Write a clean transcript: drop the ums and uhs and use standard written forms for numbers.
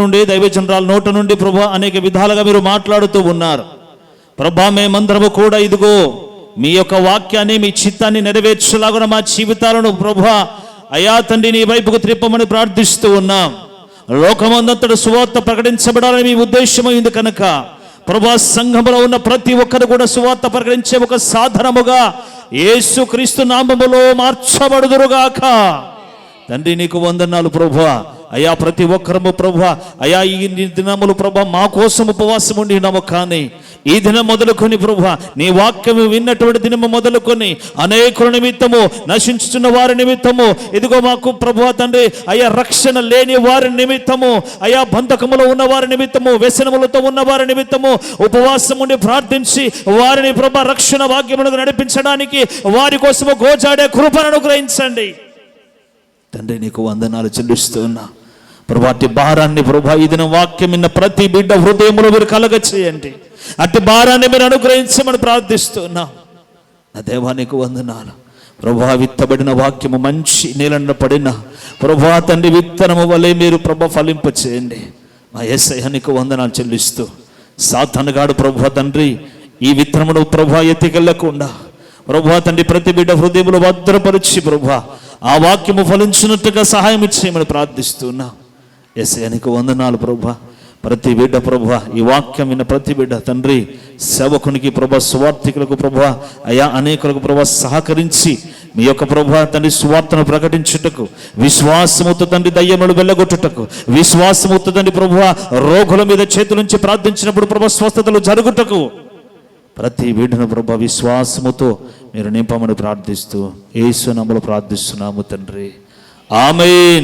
నుండి దైవజనరాల నోట నుండి ప్రభా అనేక విధాలుగా మీరు మాట్లాడుతూ ఉన్నారు. ప్రభా మేమందరము కూడా ఇదిగో మీ యొక్క వాక్యాన్ని మీ చిత్తాన్ని నెరవేర్చలాగున మా జీవితాలను ప్రభా అయా తండ్రి నీ వైపుకు త్రిప్పమని ప్రార్థిస్తూ ఉన్నాం. లోకమందంతట సువార్త ప్రకటించబడాలని మీ ఉద్దేశమైంది కనుక ప్రభా సంఘములో ఉన్న ప్రతి ఒక్కరు కూడా సువార్త ప్రకటించే ఒక సాధనముగా యేసు క్రీస్తు నామములో మార్చబడుదురుగాక. తండ్రి నీకు వందనాలు ప్రభువా. అయా ప్రతి ఒక్కరము ప్రభువా అయా ఈ దినములు ప్రభా మా కోసం ఉపవాసం ఉండినాము. కానీ ఈ దినం మొదలుకొని ప్రభువా నీ వాక్యము విన్నటువంటి దినము మొదలుకొని అనేకుల నిమిత్తము నశించుతున్న వారి నిమిత్తము ఇదిగో మాకు ప్రభువా తండ్రి అయా రక్షణ లేని వారి నిమిత్తము అయా బంధకములో ఉన్న వారి నిమిత్తము వ్యసనములతో ఉన్న వారి నిమిత్తము ఉపవాసం ఉండి ప్రార్థించి వారిని ప్రభా రక్షణ వాక్యమును నడిపించడానికి వారి కోసము గోజాడే కృపను అనుగ్రహించండి. తండ్రి నీకు వందనాలు చెల్లిస్తున్నా ప్రభా. అట్టి భారాన్ని ప్రభా ఈ దిన వాక్యం విన్న ప్రతి బిడ్డ హృదయములో మీరు కలగ చేయండి. అట్టి భారాన్ని మీరు అనుగ్రహించమని ప్రార్థిస్తున్నా. నా దేవా నీకు వందనాలు ప్రభా. విత్తబడిన వాక్యము మంచి నీళ్ళ పడిన ప్రభా తండ్రి విత్తనము వలె మీరు ప్రభా ఫలింప చేయండి. మా యేసయ్య నీకు వందనాలు చెల్లిస్తూ సాతానుగాడు ప్రభా తండ్రి ఈ విత్తనమును ప్రభా ఎత్తికెళ్ళకుండా ప్రభా తండ్రి ప్రతి బిడ్డ హృదయములు భద్రపరిచి ప్రభా ఆ వాక్యము ఫలించినట్టుగా సహాయం ఇచ్చేయమని ప్రార్థిస్తున్నా. యేసయ్య నీకు వందనాలు ప్రభా. ప్రతి బిడ్డ ప్రభా ఈ వాక్యం విన్న ప్రతి బిడ్డ తండ్రి సేవకునికి ప్రభా సువార్థికులకు ప్రభా అయా అనేకులకు ప్రభా సహకరించి మీ యొక్క ప్రభా తండ్రి సువార్తను ప్రకటించుటకు విశ్వాసముతో తండ్రి దయ్యములు వెళ్ళగొట్టుటకు విశ్వాసముతో తండ్రి ప్రభా రోగుల మీద చేతుల నుంచి ప్రార్థించినప్పుడు ప్రభా స్వస్థతలు జరుగుటకు ప్రతి బిడ్డను ప్రభా విశ్వాసముతో మీరు నింపమని ప్రార్థిస్తూ యేసు నామములో ప్రార్థిస్తున్నాము తండ్రి. ఆమేన్.